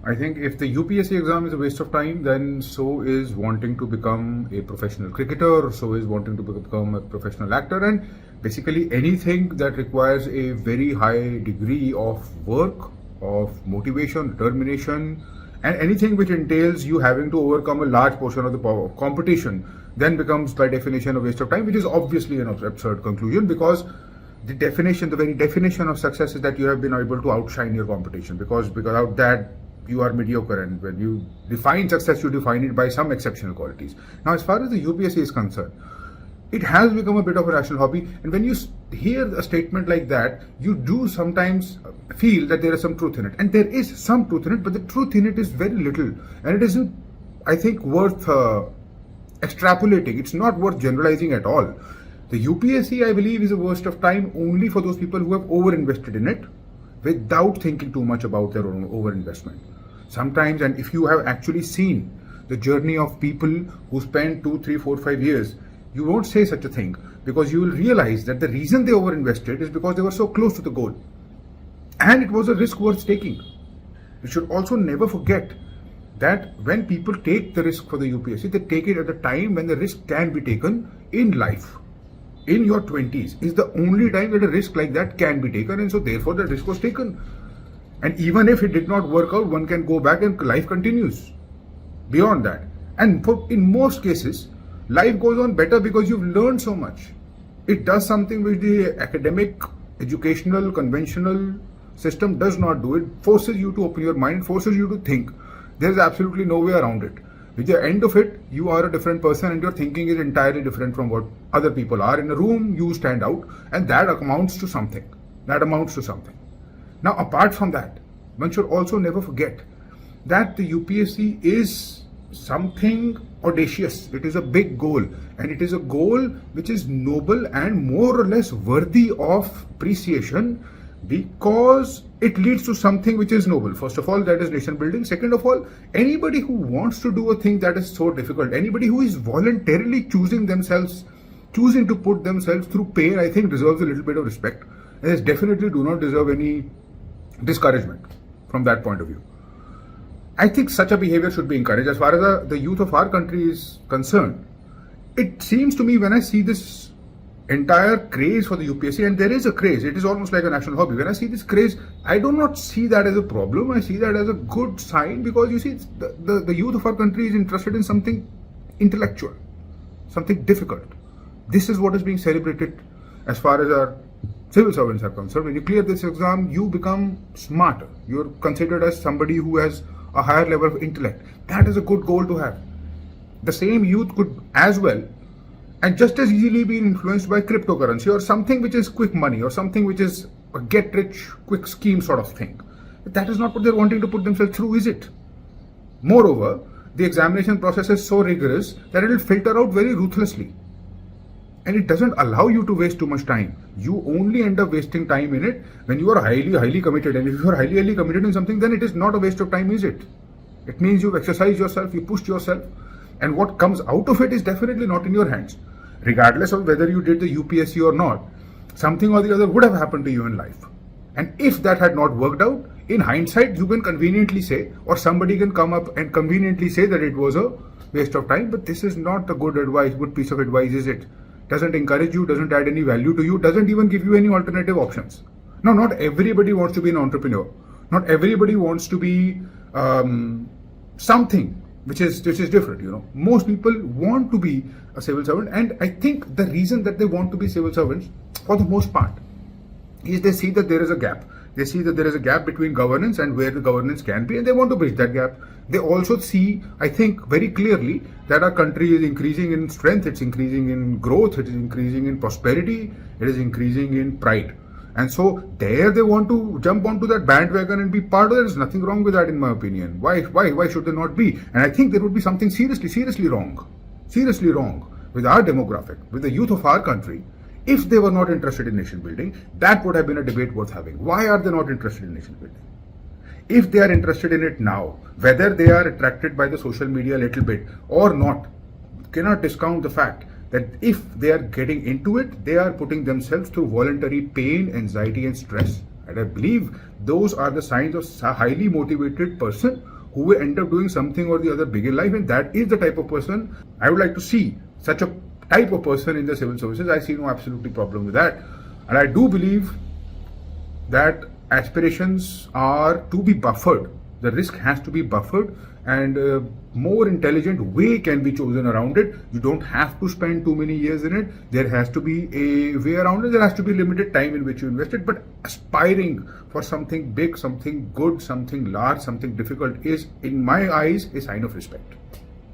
I think if the UPSC exam is a waste of time, then so is wanting to become a professional cricketer, so is wanting to become a professional actor, and basically anything that requires a very high degree of work, of motivation, determination, and anything which entails you having to overcome a large portion of the competition, then becomes by definition a waste of time, which is obviously an absurd conclusion, because the very definition of success is that you have been able to outshine your competition, because without that you are mediocre, and when you define success, you define it by some exceptional qualities. Now, as far as the UPSC is concerned, it has become a bit of a rational hobby, and when you hear a statement like that, you do sometimes feel that there is some truth in it, and there is some truth in it, but the truth in it is very little, and it isn't, I think, worth extrapolating. It's not worth generalizing at all. The UPSC, I believe, is a waste of time only for those people who have over-invested in it without thinking too much about their own over-investment. Sometimes, and if you have actually seen the journey of people who spend 2, 3, 4, 5 years, you won't say such a thing, because you will realize that the reason they over-invested is because they were so close to the goal. And it was a risk worth taking. You should also never forget that when people take the risk for the UPSC, they take it at a time when the risk can be taken in life. In your 20s is the only time that a risk like that can be taken, and so therefore the risk was taken. And even if it did not work out, one can go back and life continues beyond that. And in most cases, life goes on better because you've learned so much. It does something which the academic, educational, conventional system does not do. It forces you to open your mind, forces you to think. There is absolutely no way around it. With the end of it, you are a different person, and your thinking is entirely different from what other people are. In a room, you stand out, and that amounts to something. Now, apart from that, one should also never forget that the UPSC is something audacious. It is a big goal, and it is a goal which is noble and more or less worthy of appreciation, because it leads to something which is noble. First of all, that is nation building. Second of all, anybody who wants to do a thing that is so difficult, anybody who is voluntarily choosing to put themselves through pain, I think deserves a little bit of respect, and definitely do not deserve any discouragement from that point of view. I think such a behavior should be encouraged. As far as the youth of our country is concerned, it seems to me, when I see this entire craze for the UPSC, and there is a craze, it is almost like a national hobby. When I see this craze, I do not see that as a problem. I see that as a good sign, because you see, the youth of our country is interested in something intellectual, something difficult. This is what is being celebrated as far as our civil servants are concerned. When you clear this exam, you become smarter. You're considered as somebody who has a higher level of intellect. That is a good goal to have. The same youth could as well and just as easily be influenced by cryptocurrency or something which is quick money, or something which is a get rich quick scheme sort of thing. But that is not what they're wanting to put themselves through, is it? Moreover, the examination process is so rigorous that it will filter out very ruthlessly, and it doesn't allow you to waste too much time. You only end up wasting time in it when you are highly committed. And if you are highly committed in something, then it is not a waste of time, is it? It means you've exercised yourself, you pushed yourself, and what comes out of it is definitely not in your hands. Regardless of whether you did the UPSC or not, something or the other would have happened to you in life. And if that had not worked out, in hindsight, you can conveniently say, or somebody can come up and conveniently say that it was a waste of time. But this is not a good piece of advice, is it? Doesn't encourage you, doesn't add any value to you, doesn't even give you any alternative options. Now, not everybody wants to be an entrepreneur. Not everybody wants to be something which is different. Most people want to be a civil servant, and I think the reason that they want to be civil servants, for the most part, is they see that there is a gap. They see that there is a gap between governance and where the governance can be, and they want to bridge that gap. They also see, I think, very clearly that our country is increasing in strength, it's increasing in growth, it is increasing in prosperity, it is increasing in pride. And so there they want to jump onto that bandwagon and be part of it. There's nothing wrong with that, in my opinion. Why should there not be? And I think there would be something seriously wrong with our demographic, with the youth of our country, if they were not interested in nation building. That would have been a debate worth having. Why are they not interested in nation building? If they are interested in it now, whether they are attracted by the social media a little bit or not, cannot discount the fact that if they are getting into it, they are putting themselves through voluntary pain, anxiety and stress. And I believe those are the signs of a highly motivated person who will end up doing something or the other big in life, and that is the type of person I would like to see. Such a type of person in the civil services. I see no absolutely problem with that, and I do believe that aspirations are to be buffered. The risk has to be buffered, and more intelligent way can be chosen around it. You don't have to spend too many years in it. There has to be a way around it. There has to be limited time in which you invest it. But aspiring for something big, something good, something large, something difficult is, in my eyes, a sign of respect.